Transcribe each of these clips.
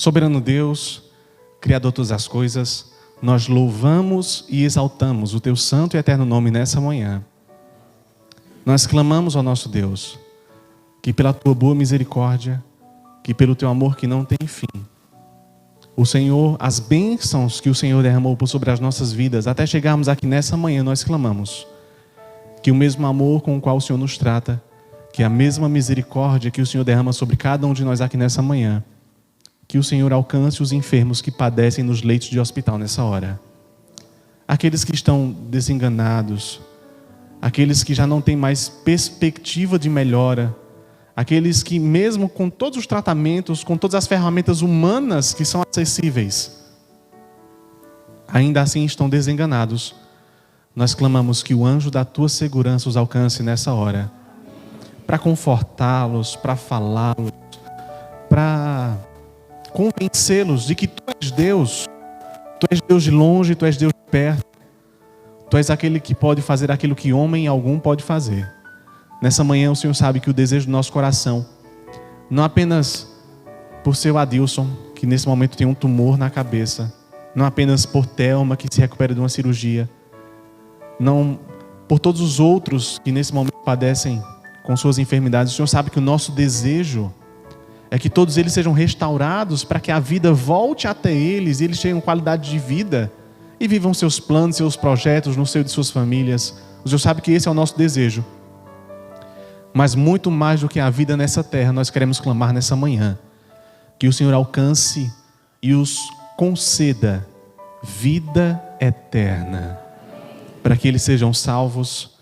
Soberano Deus, Criador de todas as coisas, nós louvamos e exaltamos o Teu santo e eterno nome nessa manhã. Nós clamamos ao nosso Deus, que pela Tua boa misericórdia, que pelo Teu amor que não tem fim, o Senhor, as bênçãos que o Senhor derramou sobre as nossas vidas, até chegarmos aqui nessa manhã, nós clamamos que o mesmo amor com o qual o Senhor nos trata, que a mesma misericórdia que o Senhor derrama sobre cada um de nós aqui nessa manhã, que o Senhor alcance os enfermos que padecem nos leitos de hospital nessa hora. Aqueles que estão desenganados, aqueles que já não têm mais perspectiva de melhora, aqueles que mesmo com todos os tratamentos, com todas as ferramentas humanas que são acessíveis, ainda assim estão desenganados. Nós clamamos que o anjo da Tua segurança os alcance nessa hora, para confortá-los, para falá-los, para convencê-los de que Tu és Deus de longe, Tu és Deus de perto, Tu és aquele que pode fazer aquilo que homem algum pode fazer. Nessa manhã o Senhor sabe que o desejo do nosso coração, não apenas por seu Adilson, que nesse momento tem um tumor na cabeça, não apenas por Thelma, que se recupera de uma cirurgia, não por todos os outros que nesse momento padecem com suas enfermidades. O Senhor sabe que o nosso desejo é que todos eles sejam restaurados, para que a vida volte até eles e eles tenham qualidade de vida e vivam seus planos, seus projetos no seio de suas famílias. O Senhor sabe que esse é o nosso desejo. Mas muito mais do que a vida nessa terra, nós queremos clamar nessa manhã que o Senhor alcance e os conceda vida eterna, para que eles sejam salvos,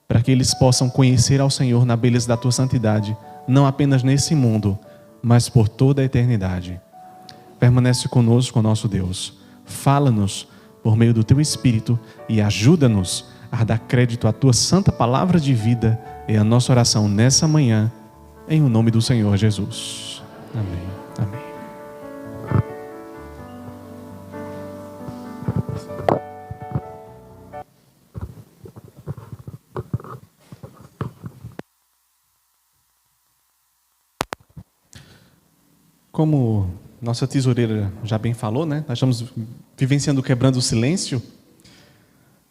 para que eles possam conhecer ao Senhor na beleza da Tua santidade, não apenas nesse mundo, mas por toda a eternidade. Permanece conosco, nosso Deus. Fala-nos por meio do Teu Espírito e ajuda-nos a dar crédito à Tua santa palavra de vida. É a nossa oração nessa manhã, em o nome do Senhor Jesus. Amém. Amém. Como nossa tesoureira já bem falou, né? Nós estamos vivenciando Quebrando o Silêncio.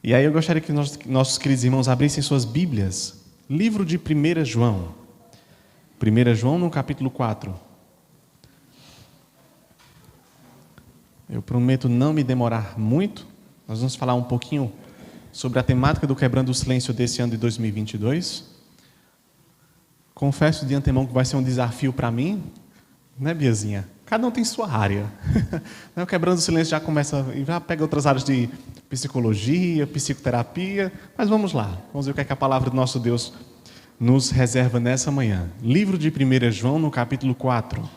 E aí eu gostaria que nossos queridos irmãos abrissem suas Bíblias. Livro de 1 João. 1 João no capítulo 4. Eu prometo não me demorar muito. Nós vamos falar um pouquinho sobre a temática do Quebrando o Silêncio desse ano de 2022. Confesso de antemão que vai ser um desafio para mim, né, Biazinha? Cada um tem sua área. O Quebrando o Silêncio já começa, já pega outras áreas de psicologia, psicoterapia, mas vamos lá. Vamos ver o que é que a palavra do nosso Deus nos reserva nessa manhã. Livro de 1 João, no capítulo 4.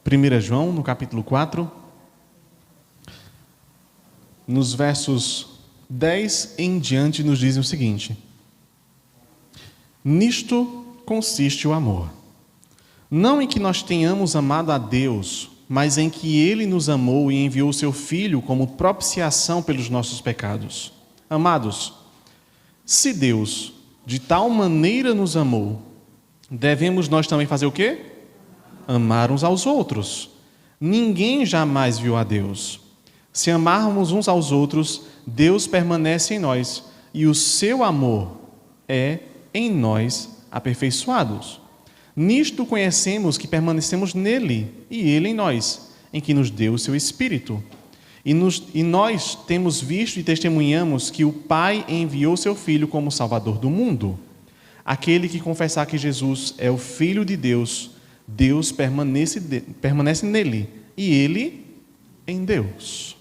1 João, no capítulo 4, nos versos 10 em diante, nos dizem o seguinte: nisto consiste o amor. Não em que nós tenhamos amado a Deus, mas em que Ele nos amou e enviou o Seu Filho como propiciação pelos nossos pecados. Amados, se Deus de tal maneira nos amou, devemos nós também fazer o quê? Amar uns aos outros. Ninguém jamais viu a Deus. Se amarmos uns aos outros, Deus permanece em nós e o seu amor é em nós aperfeiçoados. Nisto conhecemos que permanecemos nele e ele em nós, em que nos deu o seu Espírito. E nós temos visto e testemunhamos que o Pai enviou seu Filho como Salvador do mundo. Aquele que confessar que Jesus é o Filho de Deus, Deus permanece nele e ele em Deus.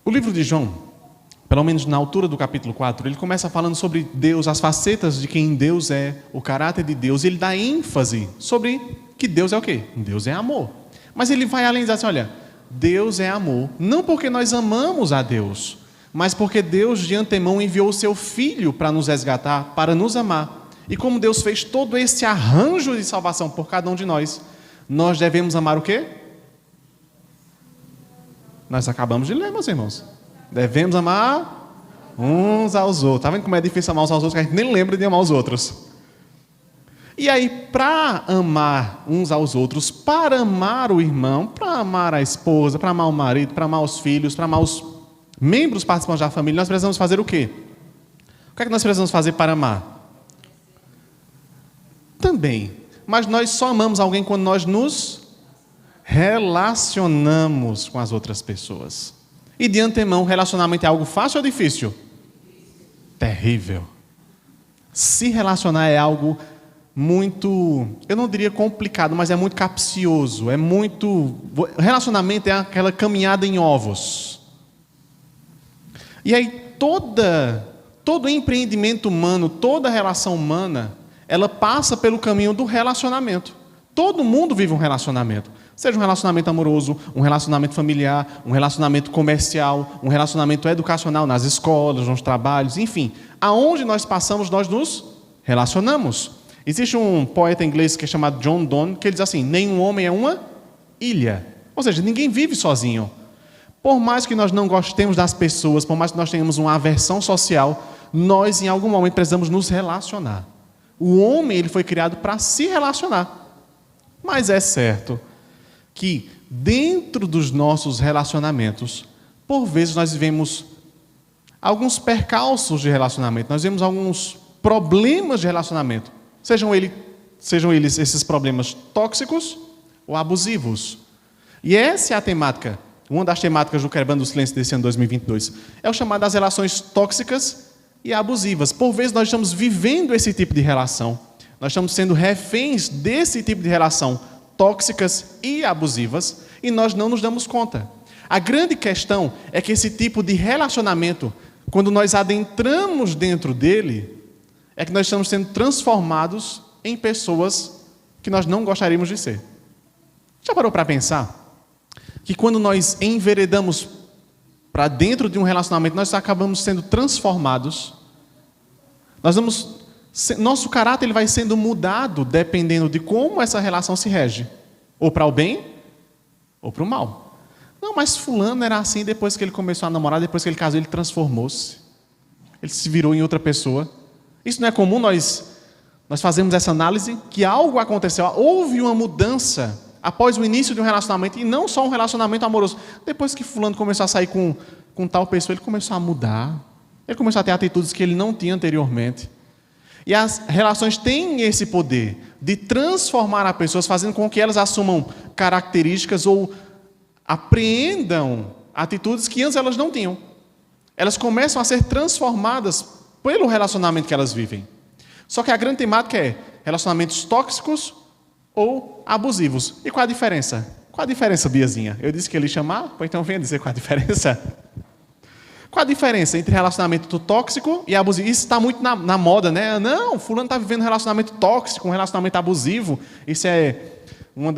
O livro de João, pelo menos na altura do capítulo 4, ele começa falando sobre Deus, as facetas de quem Deus é, o caráter de Deus. Ele dá ênfase sobre que Deus é o quê? Deus é amor. Mas ele vai além e diz assim, olha, Deus é amor, não porque nós amamos a Deus, mas porque Deus de antemão enviou o seu Filho para nos resgatar, para nos amar. E como Deus fez todo esse arranjo de salvação por cada um de nós, nós devemos amar o quê? Nós acabamos de ler, meus irmãos. Devemos amar uns aos outros. Está vendo como é difícil amar uns aos outros, que a gente nem lembra de amar os outros. E aí, para amar uns aos outros, para amar o irmão, para amar a esposa, para amar o marido, para amar os filhos, para amar os membros participantes da família, nós precisamos fazer o quê? O que é que nós precisamos fazer para amar? Também. Mas nós só amamos alguém quando nós nos relacionamos com as outras pessoas. E de antemão, relacionamento é algo fácil ou difícil? Terrível. Se relacionar é algo muito, eu não diria complicado, mas é muito capcioso, relacionamento é aquela caminhada em ovos. E aí todo empreendimento humano, toda relação humana, ela passa pelo caminho do relacionamento. Todo mundo vive um relacionamento. Seja um relacionamento amoroso, um relacionamento familiar, um relacionamento comercial, um relacionamento educacional nas escolas, nos trabalhos, enfim. Aonde nós passamos, nós nos relacionamos. Existe um poeta inglês que é chamado John Donne, que ele diz assim: nenhum homem é uma ilha. Ou seja, ninguém vive sozinho. Por mais que nós não gostemos das pessoas, por mais que nós tenhamos uma aversão social, nós em algum momento precisamos nos relacionar. O homem ele foi criado para se relacionar. Mas é certo que dentro dos nossos relacionamentos, por vezes nós vivemos alguns percalços de relacionamento, nós vemos alguns problemas de relacionamento, sejam eles esses problemas tóxicos ou abusivos. E essa é a temática, uma das temáticas do Quebrando o Silêncio desse ano 2022, é o chamado das relações tóxicas e abusivas. Por vezes nós estamos vivendo esse tipo de relação, nós estamos sendo reféns desse tipo de relação tóxicas e abusivas, e nós não nos damos conta. A grande questão é que esse tipo de relacionamento, quando nós adentramos dentro dele, é que nós estamos sendo transformados em pessoas que nós não gostaríamos de ser. Já parou para pensar que quando nós enveredamos para dentro de um relacionamento, nós acabamos sendo transformados, nosso caráter ele vai sendo mudado dependendo de como essa relação se rege. Ou para o bem, ou para o mal. Não, mas fulano era assim depois que ele começou a namorar, depois que ele casou, ele transformou-se. Ele se virou em outra pessoa. Isso não é comum nós fazemos essa análise, que algo aconteceu, houve uma mudança após o início de um relacionamento, e não só um relacionamento amoroso. Depois que fulano começou a sair com tal pessoa, ele começou a mudar. Ele começou a ter atitudes que ele não tinha anteriormente. E as relações têm esse poder de transformar as pessoas, fazendo com que elas assumam características ou apreendam atitudes que antes elas não tinham. Elas começam a ser transformadas pelo relacionamento que elas vivem. Só que a grande temática é relacionamentos tóxicos ou abusivos. E qual a diferença? Qual a diferença, Biazinha? Eu disse que ele ia chamar, pois então venha dizer qual a diferença. Qual a diferença entre relacionamento tóxico e abusivo? Isso está muito na moda, né? Não, fulano está vivendo um relacionamento tóxico, um relacionamento abusivo. Isso é uma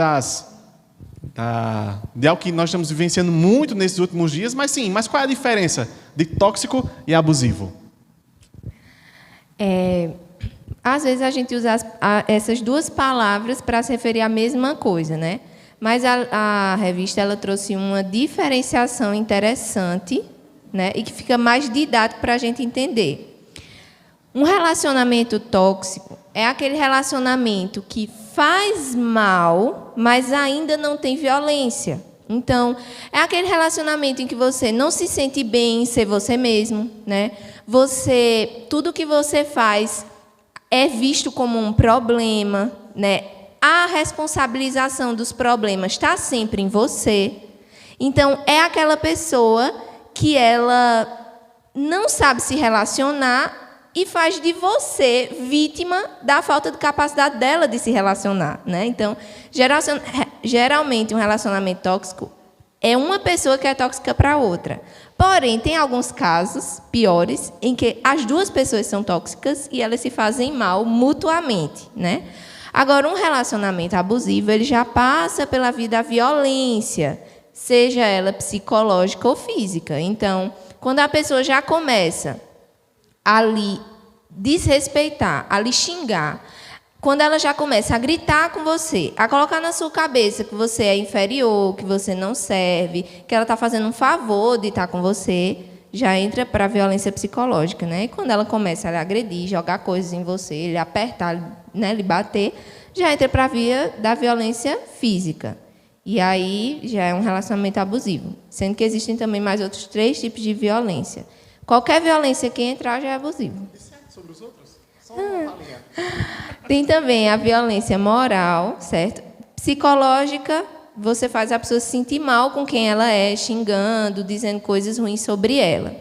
de algo que nós estamos vivenciando muito nesses últimos dias. Mas qual é a diferença de tóxico e abusivo? Às vezes a gente usa essas duas palavras para se referir à mesma coisa, né? Mas a revista ela trouxe uma diferenciação interessante, né? E que fica mais didático para a gente entender. Um relacionamento tóxico é aquele relacionamento que faz mal, mas ainda não tem violência. Então, é aquele relacionamento em que você não se sente bem em ser você mesmo, né? Tudo que você faz é visto como um problema, né? A responsabilização dos problemas está sempre em você. Então, é aquela pessoa que ela não sabe se relacionar e faz de você vítima da falta de capacidade dela de se relacionar, né? Então, geralmente, um relacionamento tóxico é uma pessoa que é tóxica para a outra. Porém, tem alguns casos piores em que as duas pessoas são tóxicas e elas se fazem mal mutuamente, né? Agora, um relacionamento abusivo, ele já passa pela vida da violência, seja ela psicológica ou física. Então, quando a pessoa já começa a lhe desrespeitar, a lhe xingar, quando ela já começa a gritar com você, a colocar na sua cabeça que você é inferior, que você não serve, que ela está fazendo um favor de estar com você, já entra para a violência psicológica, né? E quando ela começa a lhe agredir, jogar coisas em você, lhe apertar, né, lhe bater, já entra para a via da violência física. E aí já é um relacionamento abusivo. Sendo que existem também mais outros 3 tipos de violência. Qualquer violência que entrar já é abusivo. E certo sobre os outros? Só uma palhinha. Tem também a violência moral, certo? Psicológica, você faz a pessoa se sentir mal com quem ela é, xingando, dizendo coisas ruins sobre ela.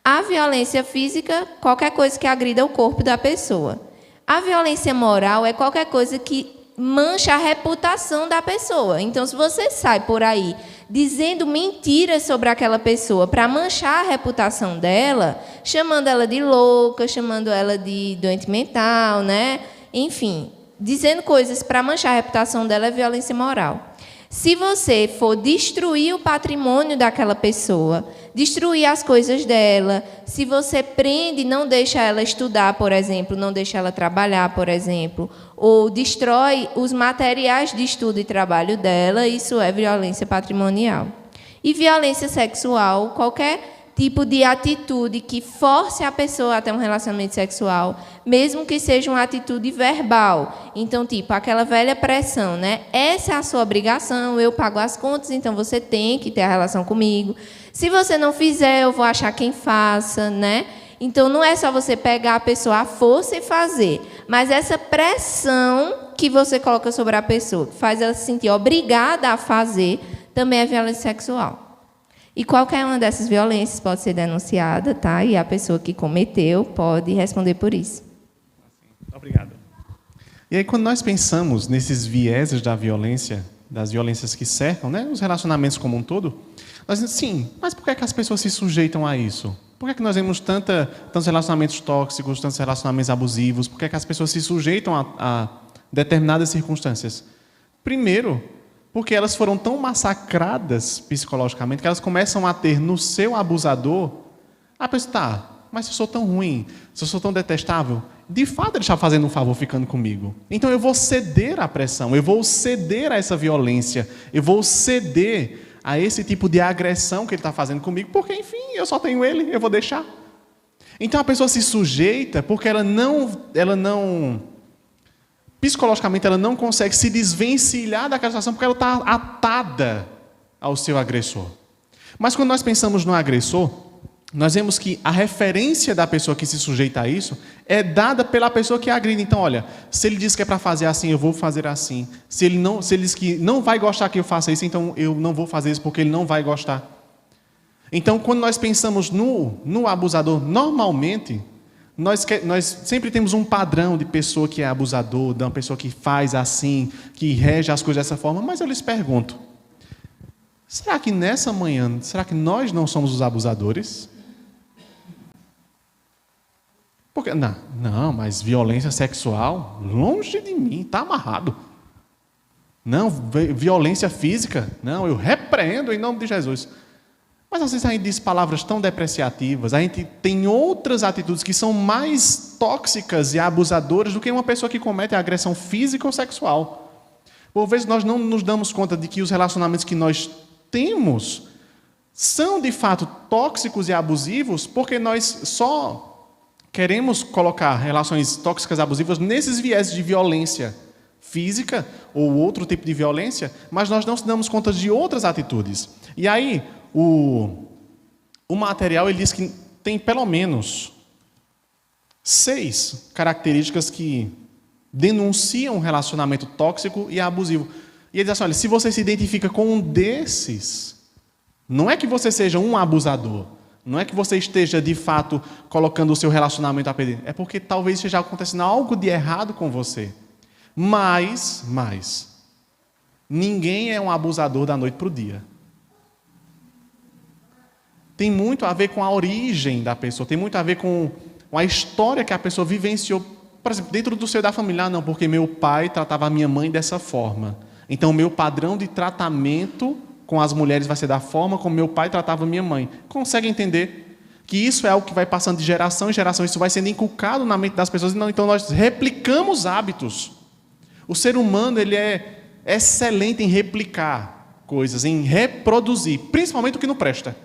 A violência física, qualquer coisa que agrida o corpo da pessoa. A violência moral é qualquer coisa que mancha a reputação da pessoa. Então, se você sai por aí dizendo mentiras sobre aquela pessoa para manchar a reputação dela, chamando ela de louca, chamando ela de doente mental, né? Enfim, dizendo coisas para manchar a reputação dela é violência moral. Se você for destruir o patrimônio daquela pessoa, destruir as coisas dela, se você prende e não deixa ela estudar, por exemplo, não deixa ela trabalhar, por exemplo, ou destrói os materiais de estudo e trabalho dela, isso é violência patrimonial. E violência sexual, qualquer tipo de atitude que force a pessoa a ter um relacionamento sexual, mesmo que seja uma atitude verbal. Então, tipo, aquela velha pressão, né? Essa é a sua obrigação, eu pago as contas, então você tem que ter a relação comigo. Se você não fizer, eu vou achar quem faça, né? Então, não é só você pegar a pessoa à força e fazer, mas essa pressão que você coloca sobre a pessoa, que faz ela se sentir obrigada a fazer, também é violência sexual. E qualquer uma dessas violências pode ser denunciada, tá? E a pessoa que cometeu pode responder por isso. Obrigado. E aí, quando nós pensamos nesses vieses da violência, das violências que cercam, né, os relacionamentos como um todo, nós dizemos, sim, mas por que é que as pessoas se sujeitam a isso? Por que é que nós vemos tantos relacionamentos tóxicos, tantos relacionamentos abusivos? Por que é que as pessoas se sujeitam a determinadas circunstâncias? Primeiro, porque elas foram tão massacradas psicologicamente que elas começam a ter no seu abusador, a pessoa, tá, mas se eu sou tão ruim, se eu sou tão detestável, de fato ele está fazendo um favor ficando comigo. Então eu vou ceder à pressão, eu vou ceder a essa violência, eu vou ceder a esse tipo de agressão que ele está fazendo comigo, porque, enfim, eu só tenho ele, eu vou deixar. Então a pessoa se sujeita porque ela não psicologicamente, ela não consegue se desvencilhar daquela situação porque ela está atada ao seu agressor. Mas quando nós pensamos no agressor, nós vemos que a referência da pessoa que se sujeita a isso é dada pela pessoa que agride. Então, olha, se ele diz que é para fazer assim, eu vou fazer assim. Se ele diz que não vai gostar que eu faça isso, então eu não vou fazer isso porque ele não vai gostar. Então, quando nós pensamos no abusador, normalmente, nós sempre temos um padrão de pessoa que é abusador, de uma pessoa que faz assim, que rege as coisas dessa forma, mas eu lhes pergunto, será que nessa manhã, será que nós não somos os abusadores? Porque, não, mas violência sexual, longe de mim, está amarrado. Não, violência física, não, eu repreendo em nome de Jesus. Mas às vezes a gente diz palavras tão depreciativas, a gente tem outras atitudes que são mais tóxicas e abusadoras do que uma pessoa que comete agressão física ou sexual. Por vezes nós não nos damos conta de que os relacionamentos que nós temos são de fato tóxicos e abusivos porque nós só queremos colocar relações tóxicas e abusivas nesses viés de violência física ou outro tipo de violência, mas nós não nos damos conta de outras atitudes. E aí, o material ele diz que tem pelo menos 6 características que denunciam um relacionamento tóxico e abusivo. E ele diz assim, olha, se você se identifica com um desses, não é que você seja um abusador, não é que você esteja, de fato, colocando o seu relacionamento a perder, é porque talvez esteja acontecendo algo de errado com você. Mas, ninguém é um abusador da noite para o dia. Tem muito a ver com a origem da pessoa, tem muito a ver com a história que a pessoa vivenciou. Por exemplo, dentro do seio da família, não, porque meu pai tratava a minha mãe dessa forma. Então, o meu padrão de tratamento com as mulheres vai ser da forma como meu pai tratava a minha mãe. Consegue entender que isso é algo que vai passando de geração em geração, isso vai sendo inculcado na mente das pessoas, então nós replicamos hábitos. O ser humano ele é excelente em replicar coisas, em reproduzir, principalmente o que não presta.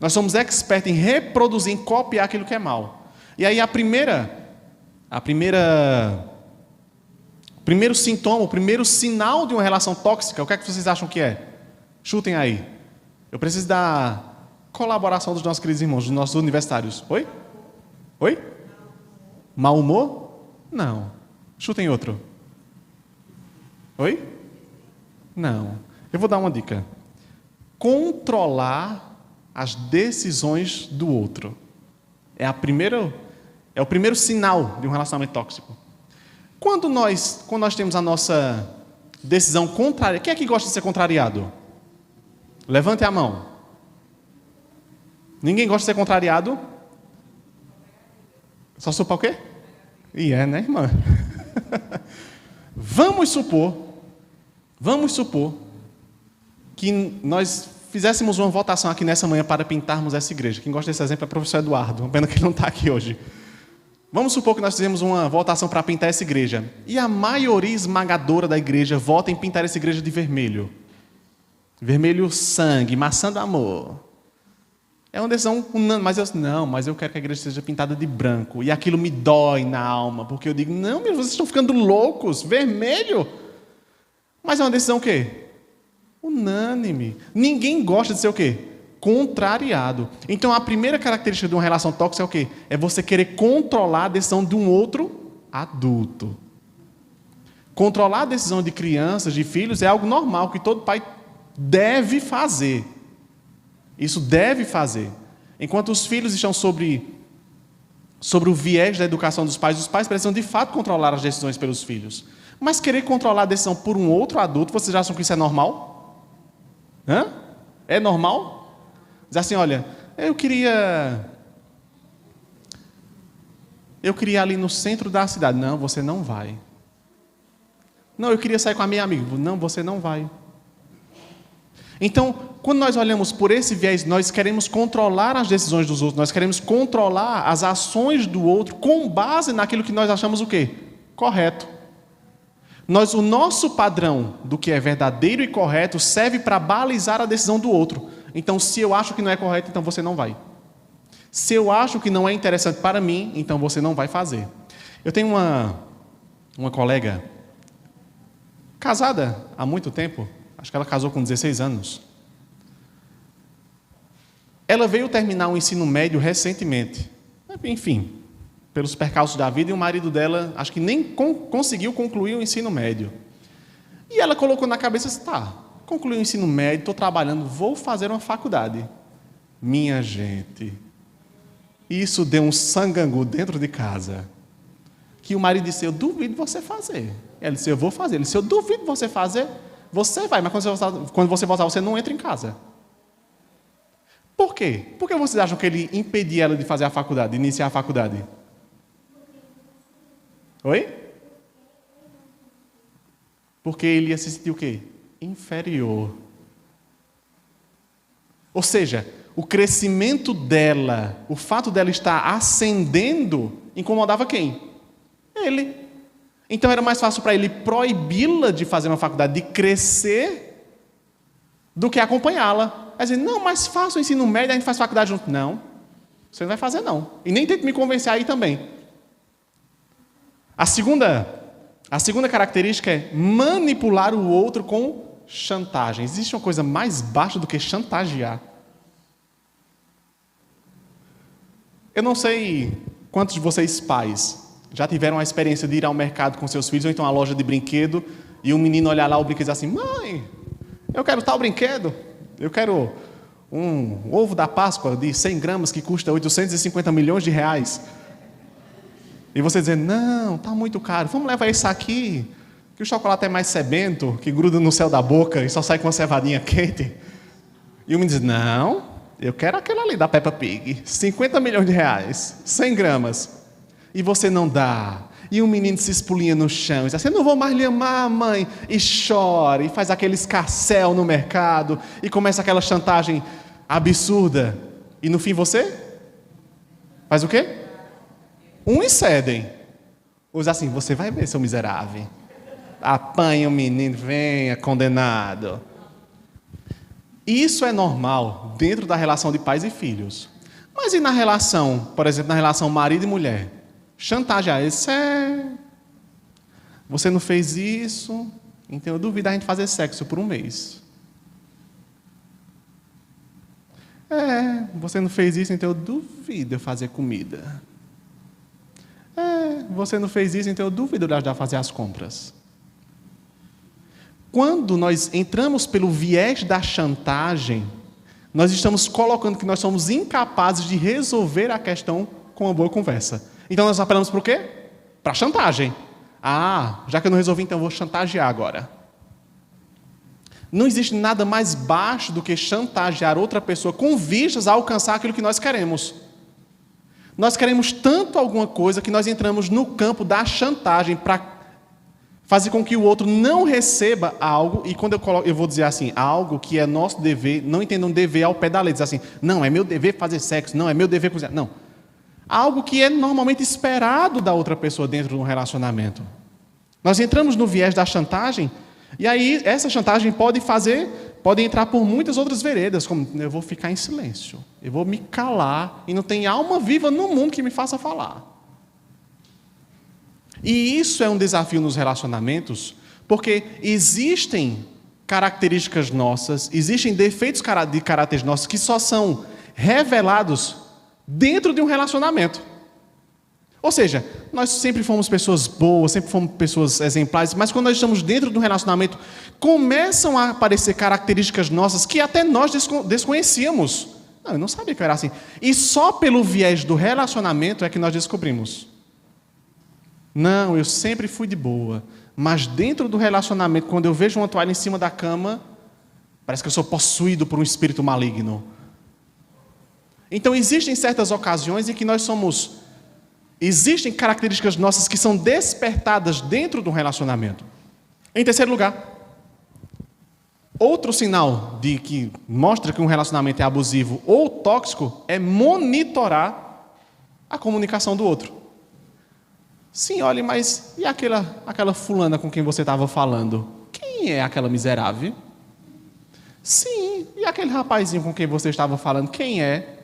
Nós somos expertos em reproduzir, em copiar aquilo que é mal. E aí a primeira O primeiro sintoma, o primeiro sinal de uma relação tóxica, o que é que vocês acham que é? Chutem aí. Eu preciso da colaboração dos nossos queridos irmãos, dos nossos universitários. Oi? Oi? Mau humor? Não. Chutem outro. Oi? Não. Eu vou dar uma dica. Controlar as decisões do outro. É o primeiro sinal de um relacionamento tóxico. Quando nós temos a nossa decisão contrária, quem é que gosta de ser contrariado? Levante a mão. Ninguém gosta de ser contrariado? Só supor o quê? E né, irmã? Vamos supor que nós fizéssemos uma votação aqui nessa manhã para pintarmos essa igreja. Quem gosta desse exemplo é o professor Eduardo. Uma pena que ele não está aqui hoje. Vamos supor que nós fizemos uma votação para pintar essa igreja. E a maioria esmagadora da igreja vota em pintar essa igreja de vermelho. Vermelho sangue, maçã do amor. É uma decisão unânime, mas eu quero que a igreja seja pintada de branco. E aquilo me dói na alma, porque eu digo, não, vocês estão ficando loucos, vermelho. Mas é uma decisão o quê? Unânime. Ninguém gosta de ser o quê? Contrariado. Então a primeira característica de uma relação tóxica é o quê? É você querer controlar a decisão de um outro adulto. Controlar a decisão de crianças, de filhos, é algo normal, que todo pai deve fazer. Isso deve fazer. Enquanto os filhos estão sobre o viés da educação dos pais, os pais precisam de fato controlar as decisões pelos filhos. Mas querer controlar a decisão por um outro adulto, vocês acham que isso é normal? Hã? É normal? Diz assim, olha, eu queria ali no centro da cidade. Não, você não vai. Não, eu queria sair com a minha amiga. Não, você não vai. Então, quando nós olhamos por esse viés, nós queremos controlar as decisões dos outros, nós queremos controlar as ações do outro com base naquilo que nós achamos o quê? Correto. O nosso padrão do que é verdadeiro e correto serve para balizar a decisão do outro. Então, se eu acho que não é correto, então você não vai. Se eu acho que não é interessante para mim, então você não vai fazer. Eu tenho uma colega casada há muito tempo. Acho que ela casou com 16 anos. Ela veio terminar o ensino médio recentemente. Enfim, pelos percalços da vida, e o marido dela, acho que nem conseguiu concluir o ensino médio. E ela colocou na cabeça assim, concluí o ensino médio, estou trabalhando, vou fazer uma faculdade. Minha gente, isso deu um sangangu dentro de casa. Que o marido disse, eu duvido você fazer. Ela disse, eu vou fazer. Ele disse, eu duvido você fazer. Você vai, mas quando você voltar, você não entra em casa. Por quê? Por que vocês acham que ele impedia ela de fazer a faculdade, de iniciar a faculdade? Oi? Porque ele ia se sentir o quê? Inferior. Ou seja, o crescimento dela, o fato dela estar ascendendo, incomodava quem? Ele. Então era mais fácil para ele proibi-la de fazer uma faculdade, de crescer, do que acompanhá-la. Vai dizer, não, mais fácil o ensino médio, a gente faz faculdade junto. Não, você não vai fazer não. E nem tente me convencer aí também. A segunda característica é manipular o outro com chantagem. Existe uma coisa mais baixa do que chantagear. Eu não sei quantos de vocês pais já tiveram a experiência de ir ao mercado com seus filhos, ou então à loja de brinquedo, e o menino olhar lá o brinquedo e dizer assim, mãe, eu quero tal brinquedo, eu quero um ovo da Páscoa de 100 gramas que custa 850 milhões de reais. E você dizer, não, está muito caro, vamos levar esse aqui, que o chocolate é mais sebento, que gruda no céu da boca e só sai com uma cevadinha quente. E o menino diz, não, eu quero aquele ali da Peppa Pig, 50 milhões de reais, 100 gramas. E você não dá. E o menino se espulinha no chão e diz assim, eu não vou mais lhe amar, mãe. E chora, e faz aquele escarcéu no mercado, e começa aquela chantagem absurda. E no fim você faz o quê? Uns cedem. Os assim, você vai ver, seu miserável. Apanha o menino, venha, condenado. Isso é normal dentro da relação de pais e filhos. Mas e na relação, por exemplo, na relação marido e mulher? Chantagear. Isso é... Você não fez isso, então eu duvido a gente fazer sexo por um mês. Você não fez isso, então eu duvido eu fazer comida. Você não fez isso, então eu duvido eu ajudar a fazer as compras. Quando nós entramos pelo viés da chantagem, nós estamos colocando que nós somos incapazes de resolver a questão com uma boa conversa. Então nós apelamos para o quê? Para a chantagem. Já que eu não resolvi, então eu vou chantagear agora. Não existe nada mais baixo do que chantagear outra pessoa com vistas a alcançar aquilo que nós queremos. Nós queremos tanto alguma coisa que nós entramos no campo da chantagem para fazer com que o outro não receba algo, e quando eu vou dizer assim, algo que é nosso dever, não entendam dever ao pé da lei, dizer assim, não, é meu dever fazer sexo, não, é meu dever cozinhar, não. Algo que é normalmente esperado da outra pessoa dentro de um relacionamento. Nós entramos no viés da chantagem, e aí essa chantagem pode entrar por muitas outras veredas, como eu vou ficar em silêncio, eu vou me calar, e não tem alma viva no mundo que me faça falar. E isso é um desafio nos relacionamentos, porque existem características nossas, existem defeitos de caráter nossos que só são revelados dentro de um relacionamento. Ou seja, nós sempre fomos pessoas boas, sempre fomos pessoas exemplares, mas quando nós estamos dentro de um relacionamento, começam a aparecer características nossas que até nós desconhecíamos. Não, eu não sabia que era assim. E só pelo viés do relacionamento é que nós descobrimos. Não, eu sempre fui de boa, mas dentro do relacionamento, quando eu vejo uma toalha em cima da cama, parece que eu sou possuído por um espírito maligno. Então, existem certas ocasiões em que existem características nossas que são despertadas dentro de um relacionamento. Em terceiro lugar, outro sinal de que mostra que um relacionamento é abusivo ou tóxico é monitorar a comunicação do outro. Sim, olha, mas e aquela fulana com quem você estava falando? Quem é aquela miserável? Sim, e aquele rapazinho com quem você estava falando? Quem é?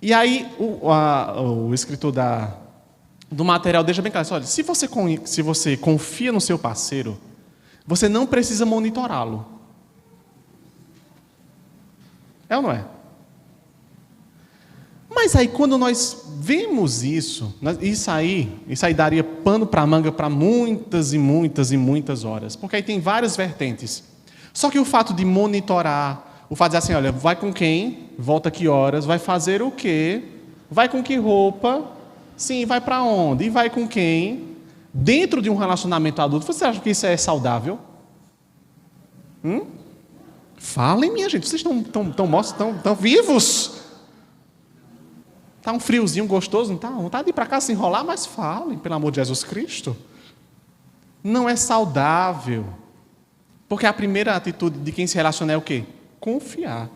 E aí o escritor do material deixa bem claro, olha, se você confia no seu parceiro, você não precisa monitorá-lo. É ou não é? Mas aí quando nós vemos isso aí daria pano para manga para muitas e muitas e muitas horas, porque aí tem várias vertentes. Só que o fato de monitorar, o fato de dizer assim, olha, vai com quem, volta que horas, vai fazer o quê, vai com que roupa, sim, vai para onde, e vai com quem, dentro de um relacionamento adulto, você acha que isso é saudável? Falem, minha gente, vocês estão vivos? Está um friozinho gostoso, não está? Vontade de ir para cá se enrolar, mas falem, pelo amor de Jesus Cristo. Não é saudável. Porque a primeira atitude de quem se relaciona é o quê? Confiar.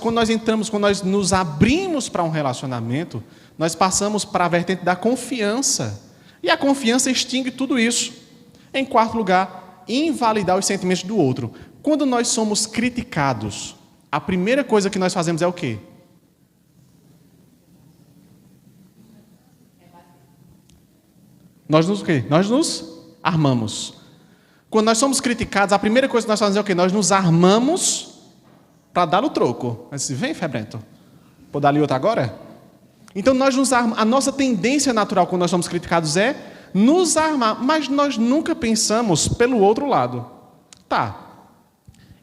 Quando nós nos abrimos para um relacionamento, nós passamos para a vertente da confiança. E a confiança extingue tudo isso. Em quarto lugar, invalidar os sentimentos do outro. Quando nós somos criticados, a primeira coisa que nós fazemos é o quê? Nós nos armamos. Quando nós somos criticados, a primeira coisa que nós fazemos é o quê? Nós nos armamos para dar o troco. Mas vem, febrento. Vou dar ali outra agora? Então, a nossa tendência natural quando nós somos criticados é nos armar. Mas nós nunca pensamos pelo outro lado. Tá,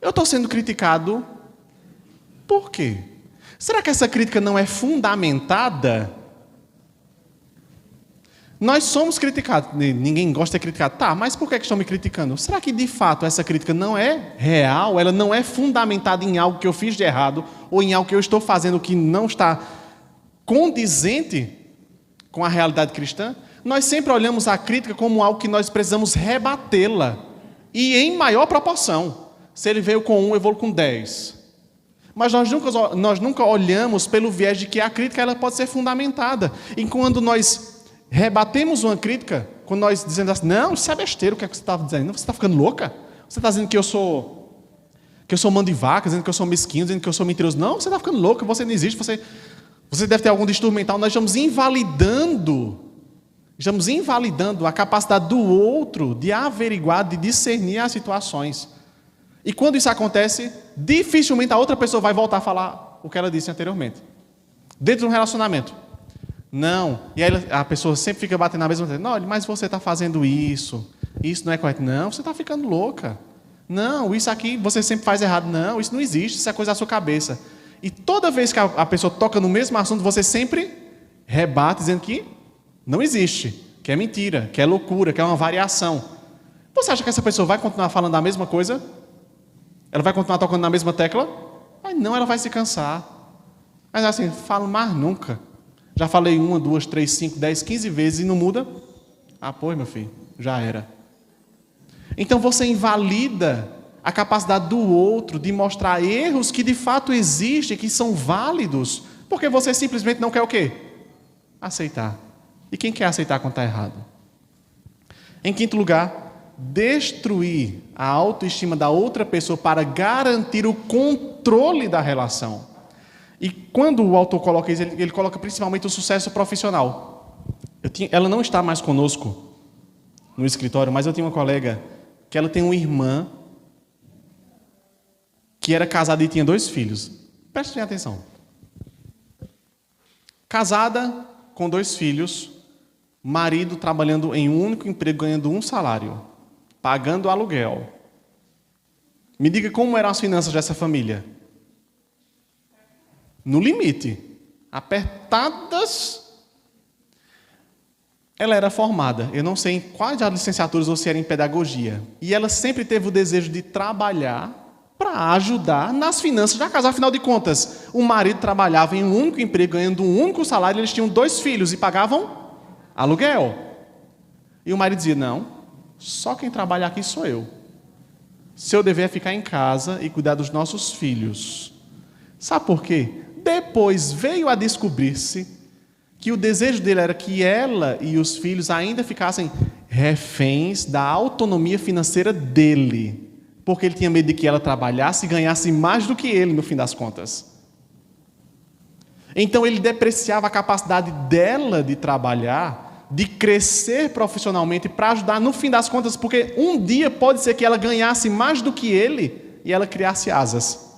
eu estou sendo criticado por quê? Será que essa crítica não é fundamentada? Nós somos criticados, ninguém gosta de ser criticado. Tá, mas por que estão me criticando? Será que de fato essa crítica não é real? Ela não é fundamentada em algo que eu fiz de errado ou em algo que eu estou fazendo que não está condizente com a realidade cristã? Nós sempre olhamos a crítica como algo que nós precisamos rebatê-la e em maior proporção. Se ele veio com 1, eu vou com 10. Mas nós nunca olhamos pelo viés de que a crítica ela pode ser fundamentada. E quando nós rebatemos uma crítica, quando nós dizemos assim, não, isso é besteira, o que é que você está dizendo? Você está ficando louca? Você está dizendo que eu sou mão de vaca, dizendo que eu sou mesquinho, dizendo que eu sou mentiroso. Não, você está ficando louca, você não existe, você deve ter algum distúrbio mental. Nós estamos invalidando Estamos invalidando a capacidade do outro de averiguar, de discernir as situações. E quando isso acontece, dificilmente a outra pessoa vai voltar a falar o que ela disse anteriormente. Dentro de um relacionamento. Não. E aí a pessoa sempre fica batendo na mesma coisa. Não, mas você está fazendo isso. Isso não é correto. Não, você está ficando louca. Não, isso aqui você sempre faz errado. Não, isso não existe. Isso é coisa da sua cabeça. E toda vez que a pessoa toca no mesmo assunto, você sempre rebate dizendo que não existe. Que é mentira, que é loucura, que é uma variação. Você acha que essa pessoa vai continuar falando a mesma coisa? Ela vai continuar tocando na mesma tecla? Mas não, ela vai se cansar. Mas assim, falo mais nunca. Já falei 1, 2, 3, 5, 10, 15 vezes e não muda? Ah, pois, meu filho, já era. Então você invalida a capacidade do outro de mostrar erros que de fato existem, que são válidos, porque você simplesmente não quer o quê? Aceitar. E quem quer aceitar quando está errado? Em quinto lugar, destruir a autoestima da outra pessoa para garantir o controle da relação. E quando o autor coloca isso, ele coloca principalmente o sucesso profissional. Ela não está mais conosco no escritório, mas eu tenho uma colega que ela tem uma irmã que era casada e tinha 2 filhos. Prestem atenção. Casada com 2 filhos, marido trabalhando em um único emprego, ganhando um salário, pagando aluguel. Me diga como eram as finanças dessa família. No limite, apertadas. Ela era formada, eu não sei em quais das licenciaturas ou se era em pedagogia. E ela sempre teve o desejo de trabalhar para ajudar nas finanças da casa. Afinal de contas, o marido trabalhava em um único emprego, ganhando um único salário, e eles tinham 2 filhos e pagavam aluguel. E o marido dizia, não, só quem trabalha aqui sou eu. Seu dever é ficar em casa e cuidar dos nossos filhos. Sabe por quê? Depois veio a descobrir-se que o desejo dele era que ela e os filhos ainda ficassem reféns da autonomia financeira dele, porque ele tinha medo de que ela trabalhasse e ganhasse mais do que ele, no fim das contas. Então ele depreciava a capacidade dela de trabalhar, de crescer profissionalmente para ajudar, no fim das contas, porque um dia pode ser que ela ganhasse mais do que ele e ela criasse asas.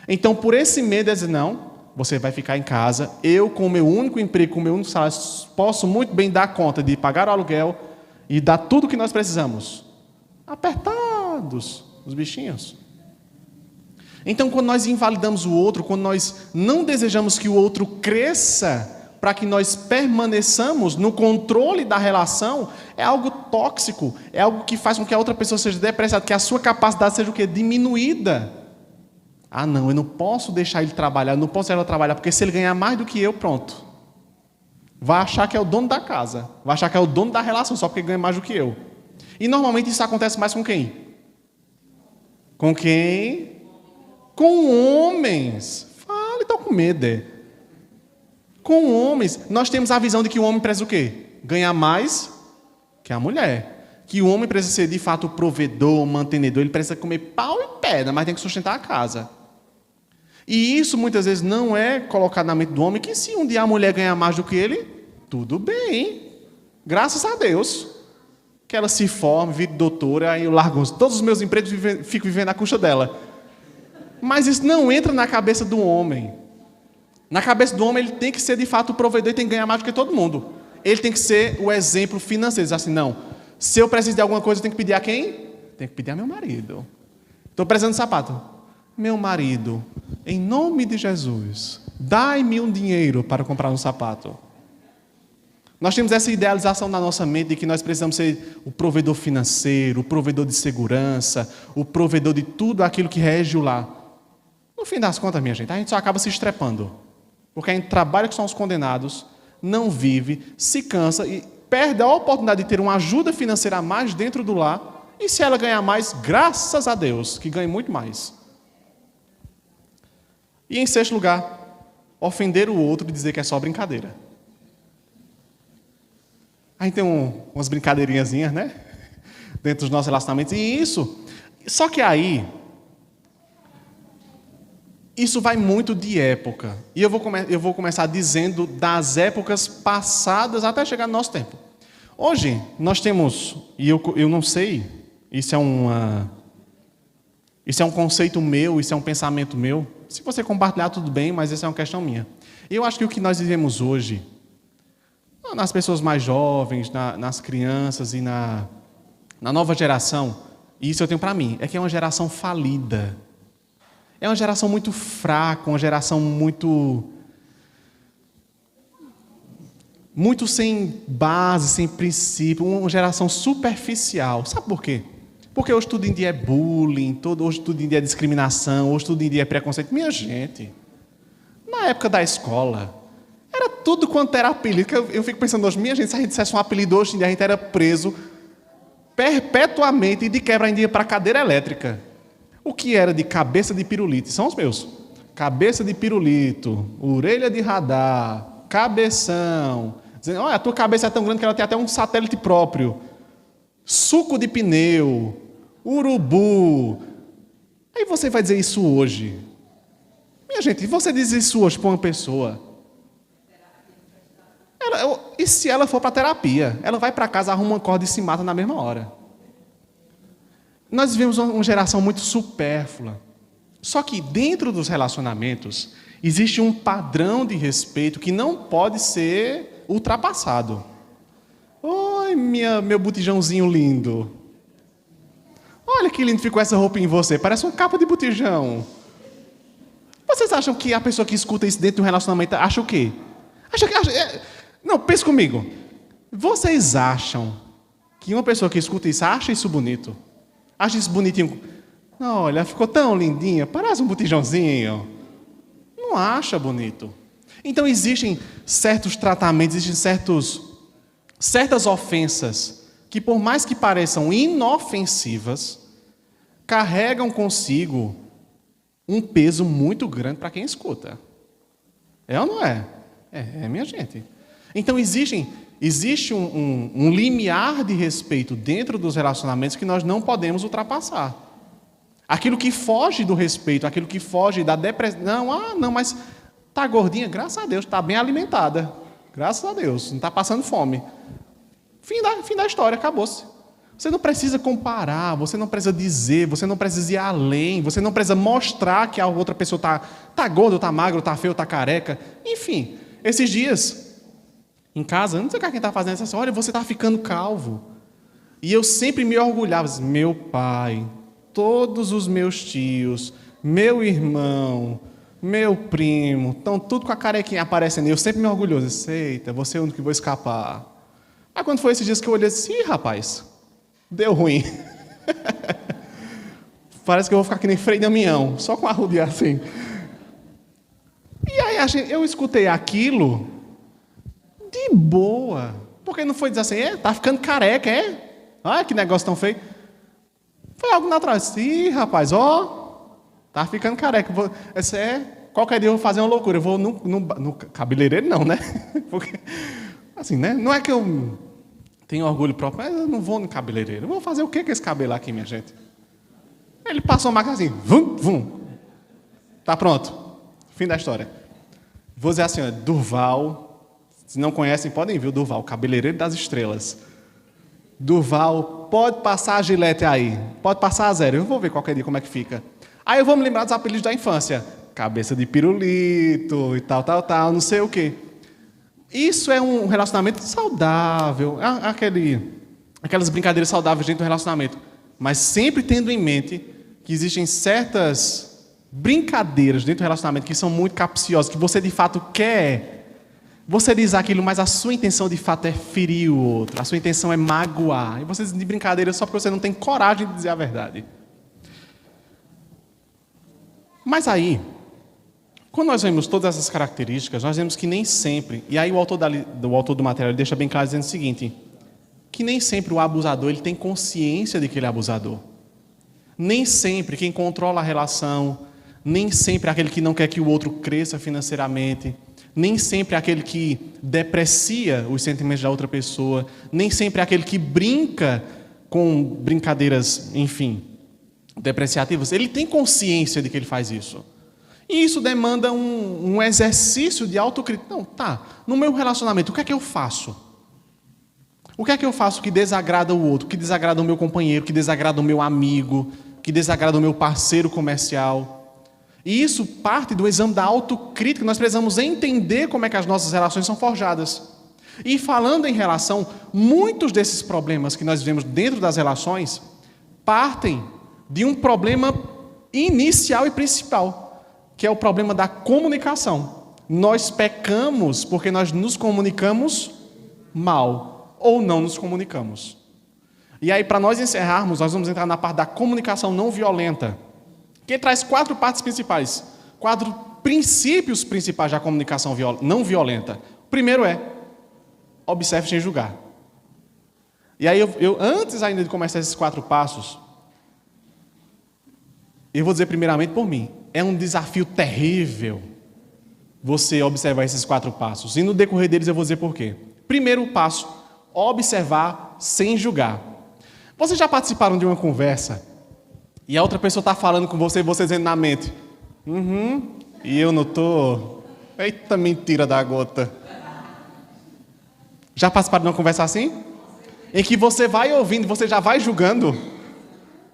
Então, por esse medo, ele diz, não, você vai ficar em casa, eu com o meu único emprego, com o meu único salário, posso muito bem dar conta de pagar o aluguel e dar tudo o que nós precisamos. Apertados, os bichinhos. Então, quando nós invalidamos o outro, quando nós não desejamos que o outro cresça, para que nós permaneçamos no controle da relação, é algo tóxico, é algo que faz com que a outra pessoa seja depreciada, que a sua capacidade seja o quê? Diminuída. Ah, não, eu não posso deixar ele trabalhar, eu não posso deixar ela trabalhar, porque se ele ganhar mais do que eu, pronto. Vai achar que é o dono da casa, vai achar que é o dono da relação, só porque ganha mais do que eu. E normalmente isso acontece mais com quem? Com quem? Com homens. Fala, estou com medo. Com homens. Nós temos a visão de que o homem precisa o quê? Ganhar mais que a mulher. Que o homem precisa ser de fato o provedor, o mantenedor, ele precisa comer pau e pedra, mas tem que sustentar a casa. E isso muitas vezes não é colocado na mente do homem, que se um dia a mulher ganhar mais do que ele, tudo bem, graças a Deus. Que ela se forme, vire doutora, aí eu largo todos os meus empregos e fico vivendo à custa dela. Mas isso não entra na cabeça do homem. Na cabeça do homem ele tem que ser de fato o provedor e tem que ganhar mais do que todo mundo. Ele tem que ser o exemplo financeiro, diz assim, não, se eu preciso de alguma coisa eu tenho que pedir a quem? Tenho que pedir a meu marido. Estou precisando de sapato. Meu marido, em nome de Jesus, dai-me um dinheiro para comprar um sapato. Nós temos essa idealização na nossa mente de que nós precisamos ser o provedor financeiro, o provedor de segurança, o provedor de tudo aquilo que rege o lar. No fim das contas, minha gente, a gente só acaba se estrepando. Porque a gente trabalha que são os condenados, não vive, se cansa e perde a oportunidade de ter uma ajuda financeira a mais dentro do lar. E se ela ganhar mais, graças a Deus, que ganhe muito mais. E em sexto lugar, ofender o outro e dizer que é só brincadeira. A gente tem umas brincadeirinhazinhas, né? Dentro dos nossos relacionamentos. E isso, só que aí, isso vai muito de época. E eu vou começar dizendo das épocas passadas até chegar no nosso tempo. Hoje, nós temos, e eu não sei, isso é um conceito meu, isso é um pensamento meu. Se você compartilhar, tudo bem, mas essa é uma questão minha. Eu acho que o que nós vivemos hoje, nas pessoas mais jovens, nas crianças e na nova geração, e isso eu tenho para mim, é que é uma geração falida. É uma geração muito fraca, uma geração muito sem base, sem princípio, uma geração superficial. Sabe por quê? Porque hoje tudo em dia é bullying, hoje tudo em dia é discriminação, hoje tudo em dia é preconceito. Minha gente, na época da escola, era tudo quanto era apelido. Eu fico pensando hoje, minha gente, se a gente dissesse um apelido hoje em dia, a gente era preso perpetuamente e de quebra ainda ia para a cadeira elétrica. O que era de cabeça de pirulito? São os meus. Cabeça de pirulito, orelha de radar, cabeção. Dizendo, olha, a tua cabeça é tão grande que ela tem até um satélite próprio. Suco de pneu, urubu. Aí você vai dizer isso hoje. Minha gente, você diz isso hoje para uma pessoa. E se ela for para terapia? Ela vai para casa, arruma uma corda e se mata na mesma hora. Nós vivemos uma geração muito supérflua. Só que dentro dos relacionamentos existe um padrão de respeito que não pode ser ultrapassado. Oi, meu botijãozinho lindo. Olha que lindo ficou essa roupa em você. Parece uma capa de botijão. Vocês acham que a pessoa que escuta isso dentro de um relacionamento acha o quê? Não, pense comigo. Vocês acham que uma pessoa que escuta isso acha isso bonito? Acha isso bonitinho? Não, olha, ficou tão lindinha. Parece um botijãozinho. Não acha bonito. Então existem certos tratamentos, existem certas ofensas que, por mais que pareçam inofensivas, carregam consigo um peso muito grande para quem escuta. É ou não é? É, minha gente. Então existe um limiar de respeito dentro dos relacionamentos que nós não podemos ultrapassar. Aquilo que foge do respeito, aquilo que foge da depressão. Não, mas está gordinha, graças a Deus, está bem alimentada. Graças a Deus, não está passando fome. Fim da história, acabou-se. Você não precisa comparar, você não precisa dizer, você não precisa ir além, você não precisa mostrar que a outra pessoa está gorda, está magra, está feia, está careca. Enfim, esses dias, em casa, não sei o que quem está fazendo essa, olha, você está ficando calvo. E eu sempre me orgulhava, meu pai, todos os meus tios, meu irmão, meu primo, estão tudo com a carequinha aparecendo. E eu sempre me orgulhoso, eita, você é o único que vou escapar. Aí quando foi esses dias que eu olhei assim, rapaz, deu ruim. Parece que eu vou ficar que nem Frei Damião, só com a arrudeia assim. E aí eu escutei aquilo de boa. Porque não foi dizer assim, tá ficando careca, é? Ah, que negócio tão feio. Foi algo natural. Ih, rapaz, tá ficando careca. Qualquer dia eu vou fazer uma loucura. Eu vou no cabeleireiro, não, né? Porque, assim, né? Não é que eu tenho orgulho próprio, mas eu não vou no cabeleireiro. Eu vou fazer o que com esse cabelo aqui, minha gente? Ele passou uma máquina assim, vum, vum. Tá pronto. Fim da história. Vou dizer assim, Durval, se não conhecem, podem ver o Durval, cabeleireiro das estrelas. Durval, pode passar a gilete aí, pode passar a zero, eu vou ver qualquer dia como é que fica. Aí eu vou me lembrar dos apelidos da infância, cabeça de pirulito e tal, não sei o quê. Isso é um relacionamento saudável, aquelas brincadeiras saudáveis dentro do relacionamento, mas sempre tendo em mente que existem certas brincadeiras dentro do relacionamento que são muito capciosas, que você de fato quer. Você diz aquilo, mas a sua intenção de fato é ferir o outro. A sua intenção é magoar. E você diz de brincadeira só porque você não tem coragem de dizer a verdade. Mas aí, quando nós vemos todas essas características, nós vemos que nem sempre... E aí o autor do material ele deixa bem claro dizendo o seguinte, que nem sempre o abusador ele tem consciência de que ele é abusador. Nem sempre quem controla a relação, nem sempre aquele que não quer que o outro cresça financeiramente... Nem sempre é aquele que deprecia os sentimentos da outra pessoa, nem sempre é aquele que brinca com brincadeiras, enfim, depreciativas. Ele tem consciência de que ele faz isso. E isso demanda um exercício de autocrítica. Não, no meu relacionamento, o que é que eu faço? O que é que eu faço que desagrada o outro, que desagrada o meu companheiro, que desagrada o meu amigo, que desagrada o meu parceiro comercial? E isso parte do exame da autocrítica. Nós precisamos entender como é que as nossas relações são forjadas. E falando em relação, muitos desses problemas que nós vivemos dentro das relações partem de um problema inicial e principal, que é o problema da comunicação. Nós pecamos porque nós nos comunicamos mal ou não nos comunicamos. E aí, para nós encerrarmos, nós vamos entrar na parte da comunicação não violenta, que traz 4 partes principais, 4 princípios principais da comunicação não violenta. O primeiro é: observe sem julgar. E aí, eu antes ainda de começar esses 4 passos, eu vou dizer primeiramente por mim, é um desafio terrível você observar esses 4 passos. E no decorrer deles eu vou dizer por quê. Primeiro passo, observar sem julgar. Vocês já participaram de uma conversa e a outra pessoa está falando com você e você dizendo na mente, e eu não estou... Eita mentira da gota. Já participaram de uma conversa assim? Em que você vai ouvindo, você já vai julgando.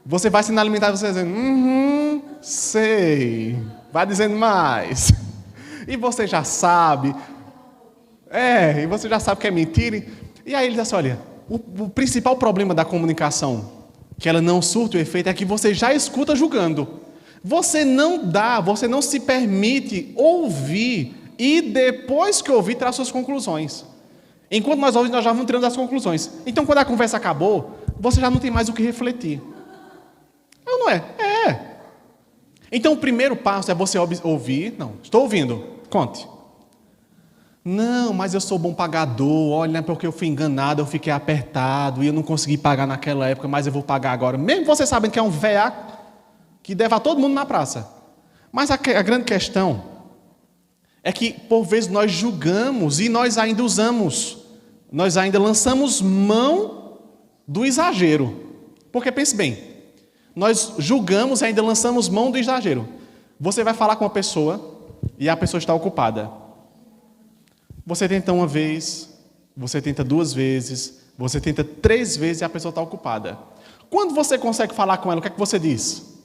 Você vai sendo alimentado, você dizendo, sei. Vai dizendo mais. E você já sabe. E você já sabe que é mentira. E aí ele diz assim, olha, o principal problema da comunicação, que ela não surta o efeito, é que você já escuta julgando. Você não se permite ouvir e depois que ouvir, tirar suas conclusões. Enquanto nós ouvimos, nós já vamos tirando as conclusões. Então, quando a conversa acabou, você já não tem mais o que refletir. Não é? Então, o primeiro passo é você ouvir. Não, estou ouvindo. Conte. Não, mas eu sou bom pagador. Olha, porque eu fui enganado, eu fiquei apertado e eu não consegui pagar naquela época, mas eu vou pagar agora. Mesmo você sabendo que é um veaco que deve a todo mundo na praça. Mas a grande questão é que, por vezes, nós julgamos e nós ainda usamos. Nós ainda lançamos mão do exagero. Porque, pense bem, nós julgamos e ainda lançamos mão do exagero. Você vai falar com uma pessoa e a pessoa está ocupada. Você tenta uma vez, você tenta 2 vezes, você tenta 3 vezes e a pessoa está ocupada. Quando você consegue falar com ela, o que é que você diz?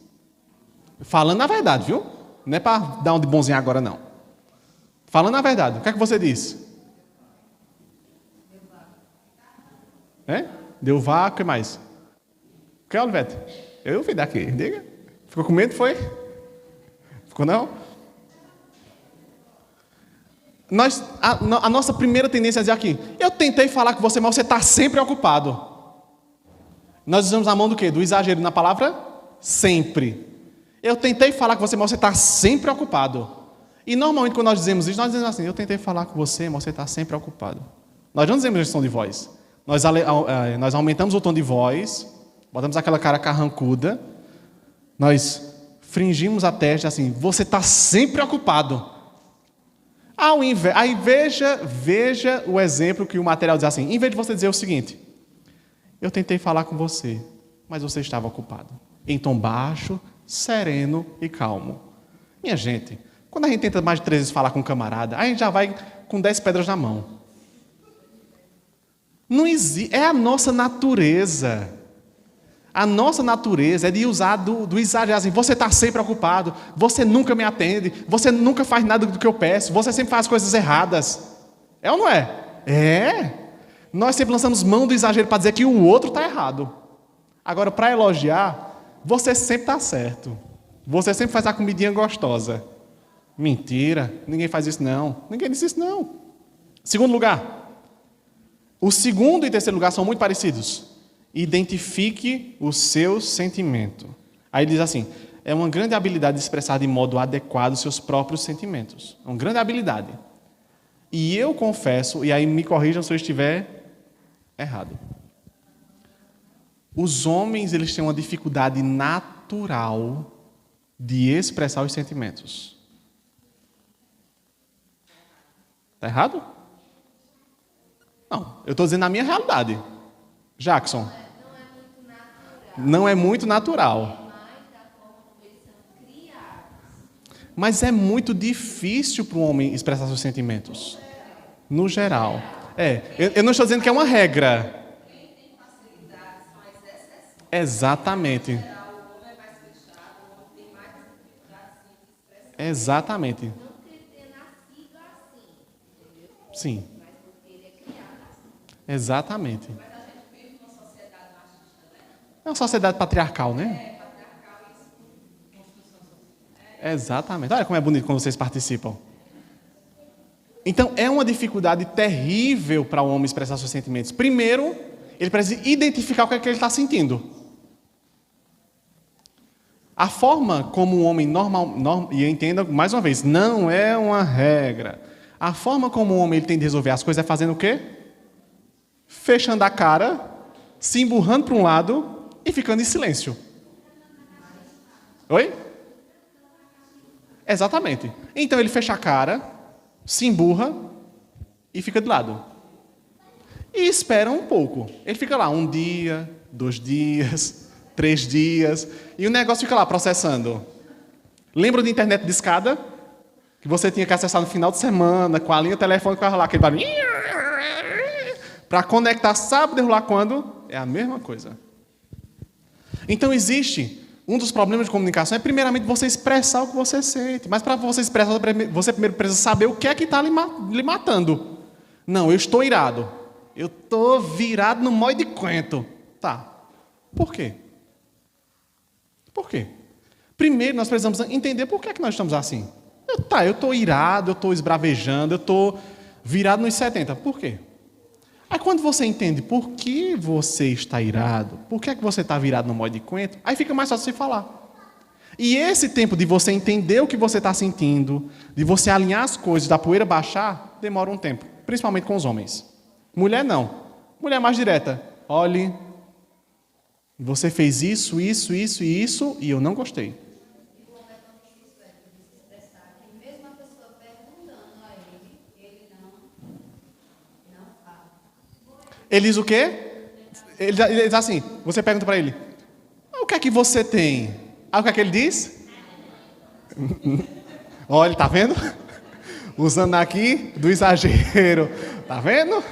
Falando a verdade, viu? Não é para dar um de bonzinho agora, não. Falando a verdade, o que é que você diz? Deu vácuo e mais. O que é, Olivete? Eu vi daqui, diga. Ficou com medo, foi? Ficou não? A nossa primeira tendência é dizer aqui, eu tentei falar com você, mas você está sempre ocupado. Nós usamos a mão do quê? Do exagero na palavra sempre. Eu tentei falar com você, mas você está sempre ocupado. E normalmente quando nós dizemos isso, nós dizemos assim, eu tentei falar com você, mas você está sempre ocupado. Nós não dizemos esse tom de voz. Nós aumentamos o tom de voz, botamos aquela cara carrancuda, nós fringimos a testa assim, você está sempre ocupado. Aí veja o exemplo que o material diz assim, em vez de você dizer o seguinte, eu tentei falar com você, mas você estava ocupado. Em tom baixo, sereno e calmo. Minha gente, quando a gente tenta mais de 3 vezes falar com um camarada, a gente já vai com 10 pedras na mão. Não existe, é a nossa natureza. A nossa natureza é de usar do exagero. Assim, você está sempre ocupado, você nunca me atende, você nunca faz nada do que eu peço, você sempre faz coisas erradas. É ou não é? É. Nós sempre lançamos mão do exagero para dizer que o outro está errado. Agora, para elogiar, você sempre está certo. Você sempre faz a comidinha gostosa. Mentira, ninguém faz isso não. Ninguém disse isso não. Segundo lugar. O segundo e terceiro lugar são muito parecidos. Identifique o seu sentimento. Aí diz assim, é uma grande habilidade de expressar de modo adequado os seus próprios sentimentos. É uma grande habilidade. E eu confesso, e aí me corrijam se eu estiver errado. Os homens, eles têm uma dificuldade natural de expressar os sentimentos. Está errado? Não, eu estou dizendo a minha realidade. Jackson. Não é muito natural. Mas é muito difícil para um homem expressar seus sentimentos. No geral. Eu não estou dizendo que é uma regra. Exatamente. Exatamente. Sim. Exatamente. É uma sociedade patriarcal, né? Exatamente. Olha como é bonito quando vocês participam. Então, é uma dificuldade terrível para o homem expressar seus sentimentos. Primeiro, ele precisa identificar o que é que ele está sentindo. A forma como o homem e entenda mais uma vez, não é uma regra. A forma como o homem ele tem de resolver as coisas é fazendo o quê? Fechando a cara, se emburrando para um lado e ficando em silêncio. Oi? Exatamente. Então ele fecha a cara, se emburra e fica de lado. E espera um pouco. Ele fica lá 1 dia, 2 dias, 3 dias, e o negócio fica lá processando. Lembra da internet de escada? Que você tinha que acessar no final de semana, com a linha telefônica lá, aquele barulho. Para conectar, sabe derrubar quando? É a mesma coisa. Então existe, um dos problemas de comunicação é primeiramente você expressar o que você sente. Mas para você expressar, você primeiro precisa saber o que é que está lhe matando. Não, eu estou irado. Eu estou virado no molho de quento. Tá. Por quê? Por quê? Primeiro nós precisamos entender por que é que nós estamos assim. Eu estou irado, eu estou esbravejando, eu estou virado nos 70. Por quê? Aí quando você entende por que você está irado, por que é que você está virado no molho de quento, aí fica mais fácil de falar. E esse tempo de você entender o que você está sentindo, de você alinhar as coisas, da poeira baixar, demora um tempo. Principalmente com os homens. Mulher não. Mulher é mais direta. Olhe, você fez isso, isso, isso e isso, e eu não gostei. Ele diz o quê? Ele diz assim, você pergunta para ele, o que é que você tem? Aí o que é que ele diz? Olha, tá vendo? Usando aqui do exagero. Tá vendo?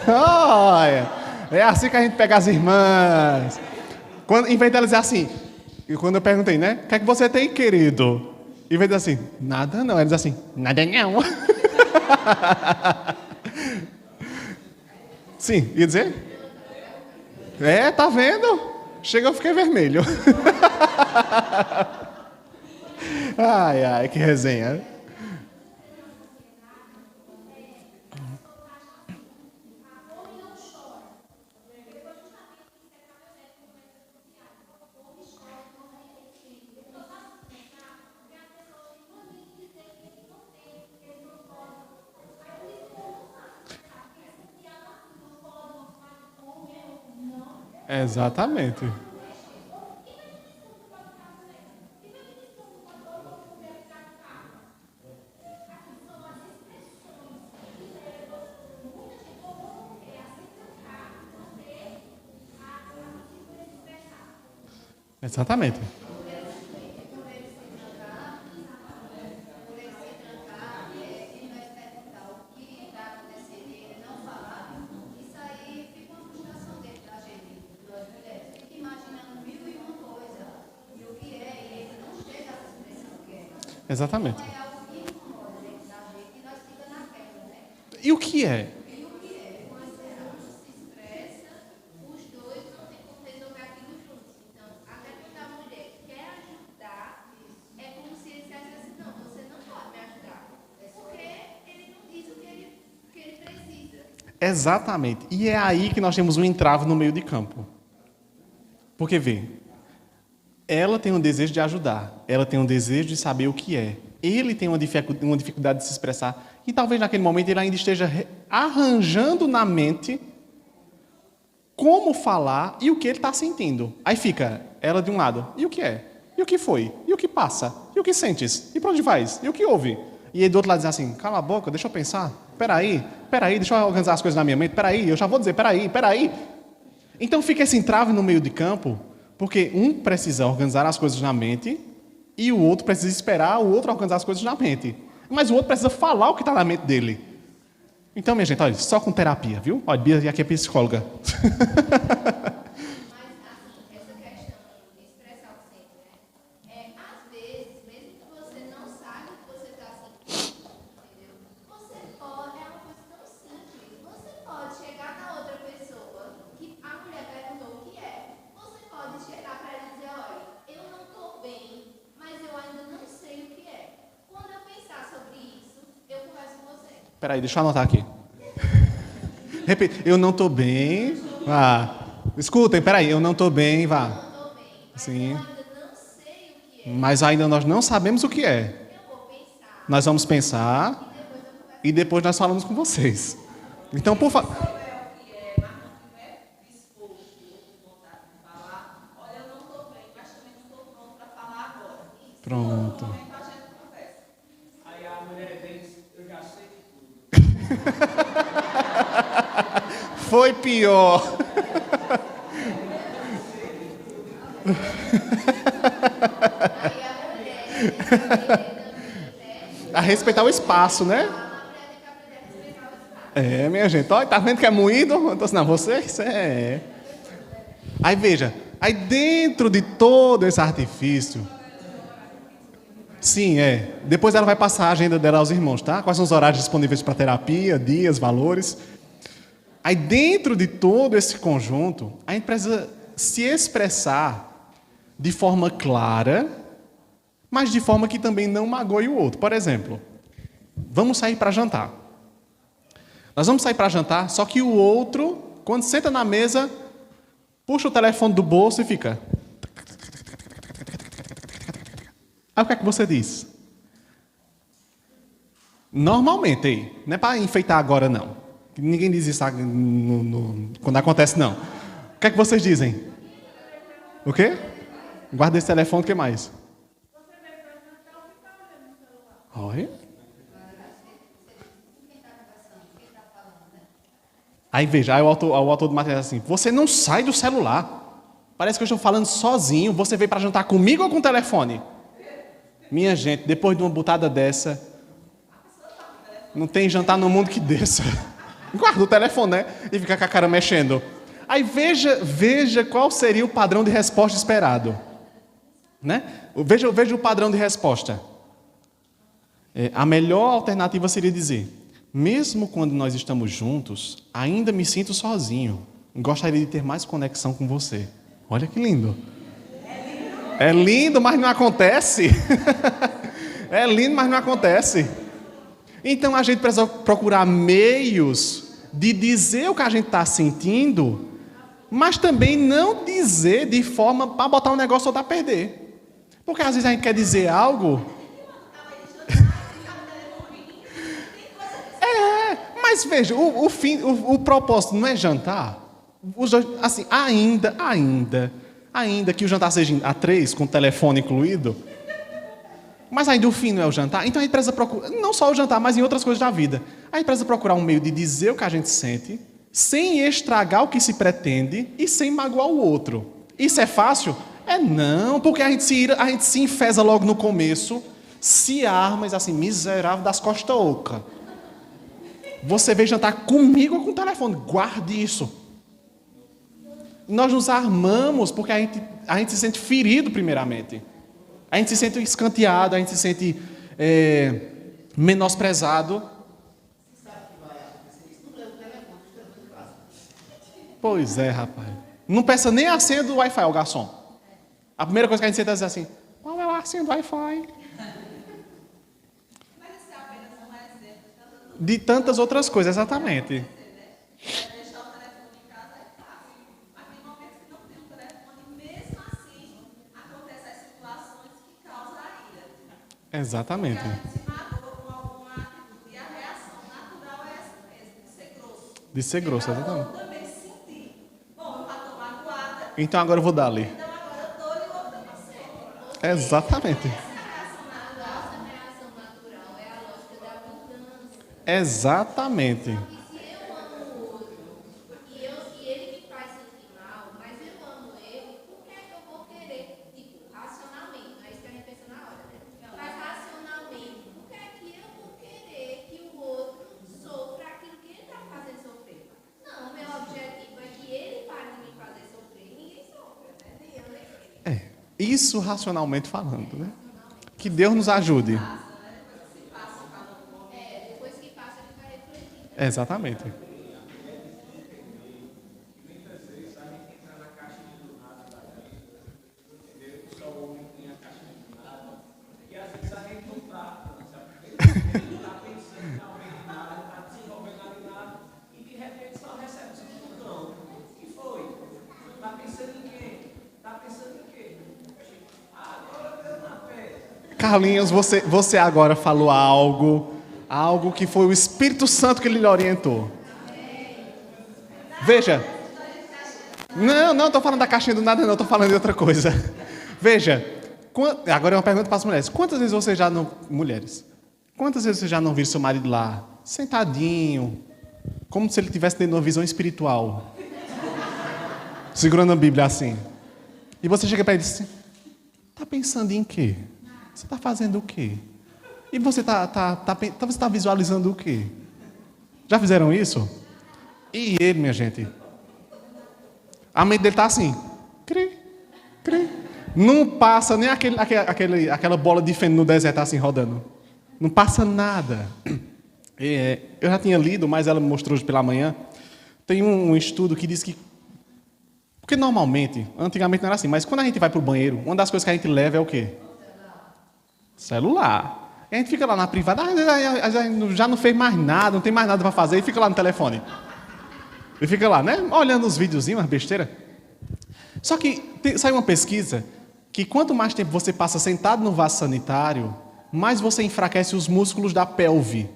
Olha, é assim que a gente pega as irmãs. Em vez dela dizer assim, e quando eu perguntei, né? O que é que você tem, querido? Em vez de dizer assim, nada não. Ela diz assim, nada não. Sim, ia dizer? É, tá vendo? Chega, eu fiquei vermelho. Ai, ai, que resenha. Exatamente. Exatamente. Exatamente. E o que é? Exatamente. E é aí que nós temos um entrave no meio de campo. Porque, vê, ela tem um desejo de ajudar, ela tem um desejo de saber o que é. Ele tem uma dificuldade de se expressar. E talvez naquele momento ele ainda esteja arranjando na mente como falar e o que ele está sentindo. Aí fica ela de um lado, e o que é? E o que foi? E o que passa? E o que sentes? E para onde vais? E o que houve? E aí do outro lado diz assim, cala a boca, deixa eu pensar. Peraí, deixa eu organizar as coisas na minha mente. Peraí, eu já vou dizer, peraí. Então fica esse entrave no meio de campo, porque um precisa organizar as coisas na mente e o outro precisa esperar o outro organizar as coisas na mente. Mas o outro precisa falar o que está na mente dele. Então, minha gente, olha, só com terapia, viu? Olha, Bia aqui é psicóloga. Peraí, deixa eu anotar aqui. Repita, eu não estou bem. Vá. Escutem, peraí, eu não estou bem, vá. Sim. Mas ainda nós não sabemos o que é. Nós vamos pensar e depois nós falamos com vocês. Então, por favor. Pronto. Foi pior. A respeitar o espaço, né? É, minha gente. Olha, tá vendo que é moído? Então, não, você, isso é. Aí veja, aí dentro de todo esse artifício. Sim, é. Depois ela vai passar a agenda dela aos irmãos, tá? Quais são os horários disponíveis para terapia, dias, valores. Aí dentro de todo esse conjunto, a gente precisa se expressar de forma clara, mas de forma que também não magoe o outro. Por exemplo, vamos sair para jantar. Nós vamos sair para jantar, só que o outro, quando senta na mesa, puxa o telefone do bolso e fica... Aí o que é que você diz? Normalmente, aí, não é para enfeitar agora, não. Ninguém diz isso quando acontece, não. O que é que vocês dizem? O quê? Guarda esse telefone, o que mais? Olha. Aí veja, aí o autor do material assim, você não sai do celular. Parece que eu estou falando sozinho. Você veio para jantar comigo ou com o telefone? Minha gente, depois de uma butada dessa, não tem jantar no mundo que desça. Guarda o telefone, né? E fica com a cara mexendo. Aí veja qual seria o padrão de resposta esperado. Né? Veja o padrão de resposta. A melhor alternativa seria dizer, mesmo quando nós estamos juntos, ainda me sinto sozinho. Gostaria de ter mais conexão com você. Olha que lindo. É lindo, mas não acontece. É lindo, mas não acontece. Então a gente precisa procurar meios de dizer o que a gente está sentindo, mas também não dizer de forma para botar um negócio ou para perder. Porque às vezes a gente quer dizer algo. Mas veja, o propósito não é jantar. Assim, ainda que o jantar seja a 3, com o telefone incluído, mas ainda o fim não é o jantar. Então a gente precisa procurar, não só o jantar, mas em outras coisas da vida. A gente precisa procurar um meio de dizer o que a gente sente, sem estragar o que se pretende e sem magoar o outro. Isso é fácil? Não, porque a gente se enfesa logo no começo, se arma e diz assim, miserável das costas ocas. Você veio jantar comigo ou com o telefone? Guarde isso. Nós nos armamos porque a gente se sente ferido primeiramente. A gente se sente escanteado, a gente se sente menosprezado. Pois é, rapaz. Não peça nem a senha do Wi-Fi ao garçom. A primeira coisa que a gente senta é dizer assim, qual é a senha do Wi-Fi? De tantas outras coisas, exatamente. Exatamente. De ser grosso, exatamente. Então agora eu vou dar ali. Exatamente. Exatamente. Isso racionalmente falando, né? Que Deus nos ajude. Depois que passa, ele vai refletir. Exatamente. Carlinhos, você agora falou algo que foi o Espírito Santo que lhe orientou. Veja. Não estou falando da caixinha do nada, não, estou falando de outra coisa. Veja, agora é uma pergunta para as mulheres. Quantas vezes você já não... Mulheres, quantas vezes você já não viu seu marido lá, sentadinho, como se ele estivesse tendo uma visão espiritual, segurando a Bíblia assim. E você chega para ele e diz assim, está pensando em quê? Você está fazendo o quê? E você está visualizando o quê? Já fizeram isso? E ele, minha gente, a mente dele está assim, cri. Não passa nem aquela bola de feno no deserto assim rodando. Não passa nada. Eu já tinha lido, mas ela me mostrou hoje pela manhã. Tem um estudo que diz que... Porque normalmente, antigamente não era assim, mas quando a gente vai para o banheiro, uma das coisas que a gente leva é o quê? Celular. E a gente fica lá na privada, já não fez mais nada, não tem mais nada para fazer, e fica lá no telefone. E fica lá, né? Olhando os videozinhos, umas besteiras. Só que saiu uma pesquisa que quanto mais tempo você passa sentado no vaso sanitário, mais você enfraquece os músculos da pelve,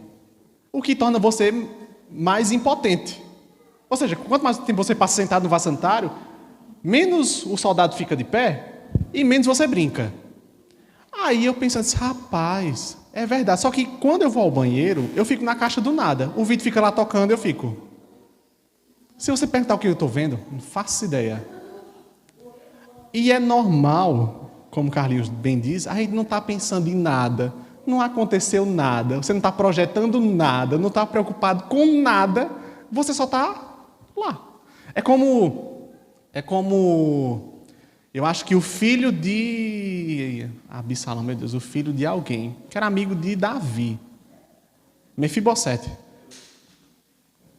o que torna você mais impotente. Ou seja, quanto mais tempo você passa sentado no vaso sanitário, menos o soldado fica de pé e menos você brinca. Aí eu pensando assim, rapaz, é verdade. Só que quando eu vou ao banheiro, eu fico na caixa do nada. O vídeo fica lá tocando, eu fico. Se você perguntar o que eu estou vendo, não faço ideia. E é normal, como o Carlinhos bem diz, a gente não está pensando em nada. Não aconteceu nada. Você não está projetando nada. Não está preocupado com nada. Você só está lá. É como... Eu acho que o filho de... Absalão, meu Deus, o filho de alguém, que era amigo de Davi. Mefibosete.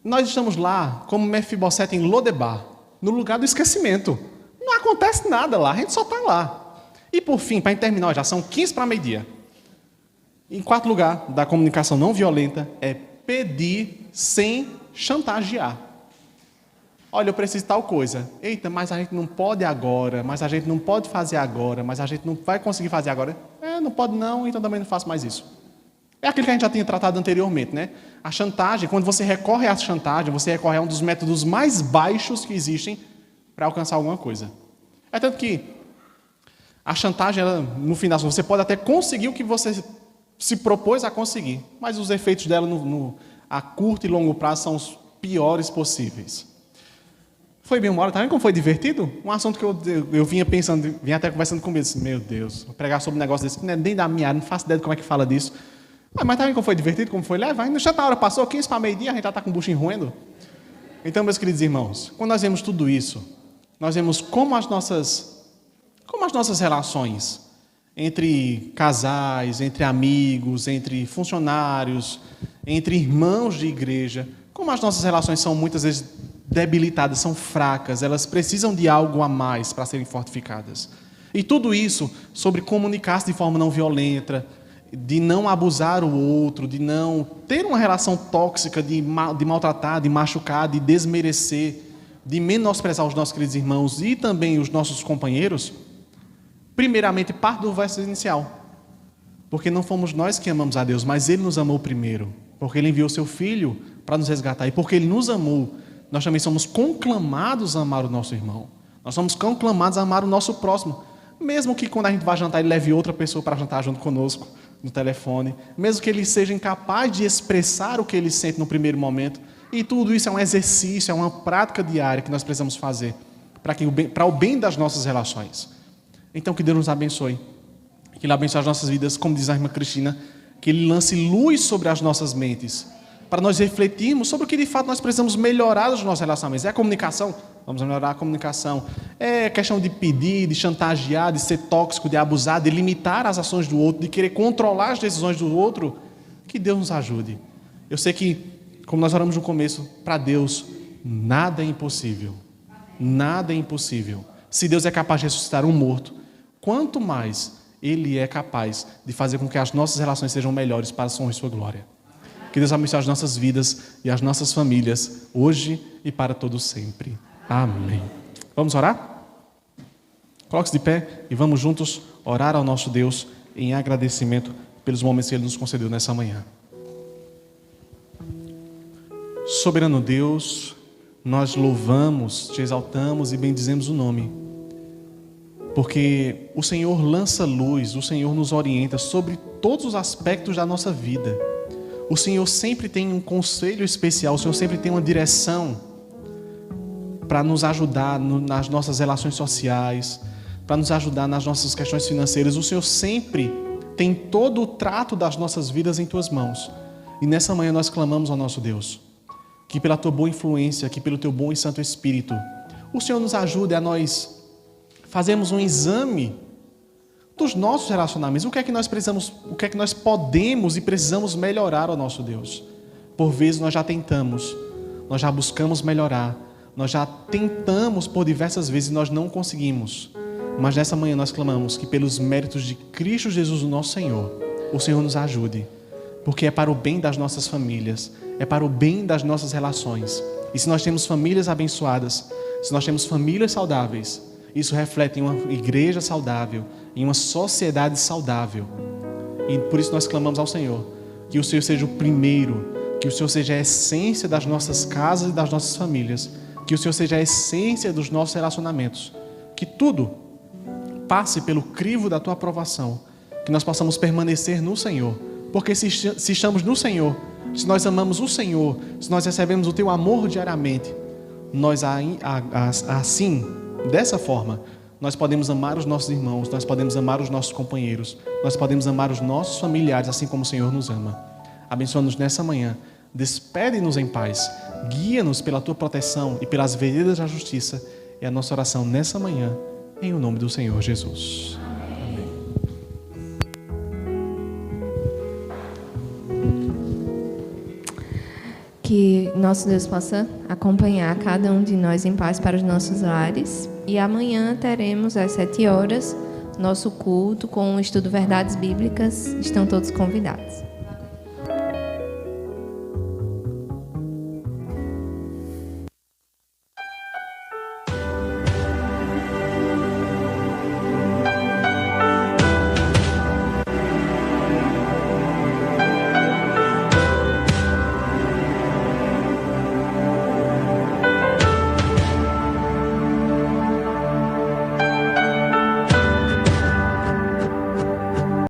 Nós estamos lá, como Mefibosete em Lodebar, no lugar do esquecimento. Não acontece nada lá, a gente só está lá. E por fim, para terminar, já são 15 para meio-dia. Em quarto lugar, da comunicação não violenta, é pedir sem chantagear. Olha, eu preciso de tal coisa. Eita, mas a gente não pode agora, mas a gente não pode fazer agora, mas a gente não vai conseguir fazer agora. Não pode não, então também não faço mais isso. É aquilo que a gente já tinha tratado anteriormente, né? A chantagem, quando você recorre à chantagem, você recorre a um dos métodos mais baixos que existem para alcançar alguma coisa. É tanto que a chantagem, ela, no final, você pode até conseguir o que você se propôs a conseguir, mas os efeitos dela a curto e longo prazo são os piores possíveis. Foi bem uma hora, tá vendo como foi divertido? Um assunto que eu vinha pensando, vinha até conversando comigo, assim, meu Deus, vou pregar sobre um negócio desse, que não é nem da minha área, não faço ideia de como é que fala disso. Mas tá vendo como foi divertido, como foi leve? Ainda já a hora passou, 15 para meio-dia, a gente já está com o buchinho roendo. Então, meus queridos irmãos, quando nós vemos tudo isso, nós vemos como as nossas relações entre casais, entre amigos, entre funcionários, entre irmãos de igreja, como as nossas relações são muitas vezes debilitadas, são fracas, elas precisam de algo a mais para serem fortificadas. E tudo isso sobre comunicar-se de forma não violenta, de não abusar o outro, de não ter uma relação tóxica, de maltratar, de machucar, de desmerecer, de menosprezar os nossos queridos irmãos e também os nossos companheiros, primeiramente parte do verso inicial. Porque não fomos nós que amamos a Deus, mas Ele nos amou primeiro. Porque Ele enviou Seu Filho para nos resgatar. E porque Ele nos amou, nós também somos conclamados a amar o nosso irmão. Nós somos conclamados a amar o nosso próximo. Mesmo que quando a gente vai jantar, ele leve outra pessoa para jantar junto conosco, no telefone. Mesmo que ele seja incapaz de expressar o que ele sente no primeiro momento. E tudo isso é um exercício, é uma prática diária que nós precisamos fazer para o bem das nossas relações. Então, que Deus nos abençoe. Que Ele abençoe as nossas vidas, como diz a irmã Cristina, que Ele lance luz sobre as nossas mentes, para nós refletirmos sobre o que de fato nós precisamos melhorar nos nossos relacionamentos. É a comunicação? Vamos melhorar a comunicação. É questão de pedir, de chantagear, de ser tóxico, de abusar, de limitar as ações do outro, de querer controlar as decisões do outro. Que Deus nos ajude. Eu sei que, como nós oramos no começo, para Deus nada é impossível. Nada é impossível. Se Deus é capaz de ressuscitar um morto, quanto mais Ele é capaz de fazer com que as nossas relações sejam melhores para a sua honra e sua glória. Que Deus abençoe as nossas vidas e as nossas famílias, hoje e para todo sempre. Amém. Vamos orar? Coloque-se de pé e vamos juntos orar ao nosso Deus em agradecimento pelos momentos que Ele nos concedeu nessa manhã. Soberano Deus, nós louvamos, te exaltamos e bendizemos o nome, porque o Senhor lança luz, o Senhor nos orienta sobre todos os aspectos da nossa vida. O Senhor sempre tem um conselho especial, o Senhor sempre tem uma direção para nos ajudar nas nossas relações sociais, para nos ajudar nas nossas questões financeiras. O Senhor sempre tem todo o trato das nossas vidas em Tuas mãos. E nessa manhã nós clamamos ao nosso Deus, que pela Tua boa influência, que pelo Teu bom e santo Espírito, o Senhor nos ajude a nós fazermos um exame dos nossos relacionamentos. O que é que nós precisamos, o que é que nós podemos e precisamos melhorar ao nosso Deus? Por vezes nós já tentamos, nós já buscamos melhorar, nós já tentamos por diversas vezes e nós não conseguimos. Mas nessa manhã nós clamamos que pelos méritos de Cristo Jesus, o nosso Senhor, o Senhor nos ajude. Porque é para o bem das nossas famílias, é para o bem das nossas relações. E se nós temos famílias abençoadas, se nós temos famílias saudáveis, isso reflete em uma igreja saudável, em uma sociedade saudável. E por isso nós clamamos ao Senhor, que o Senhor seja o primeiro, que o Senhor seja a essência das nossas casas e das nossas famílias, que o Senhor seja a essência dos nossos relacionamentos, que tudo passe pelo crivo da Tua aprovação, que nós possamos permanecer no Senhor, porque se estamos no Senhor, se nós amamos o Senhor, se nós recebemos o Teu amor diariamente, nós assim, dessa forma, nós podemos amar os nossos irmãos, nós podemos amar os nossos companheiros, nós podemos amar os nossos familiares, assim como o Senhor nos ama. Abençoa-nos nessa manhã, despede-nos em paz, guia-nos pela Tua proteção e pelas veredas da justiça. É a nossa oração nessa manhã, em o nome do Senhor Jesus. Amém. Que nosso Deus possa acompanhar cada um de nós em paz para os nossos lares. E amanhã teremos às 7 horas nosso culto com o estudo Verdades Bíblicas. Estão todos convidados.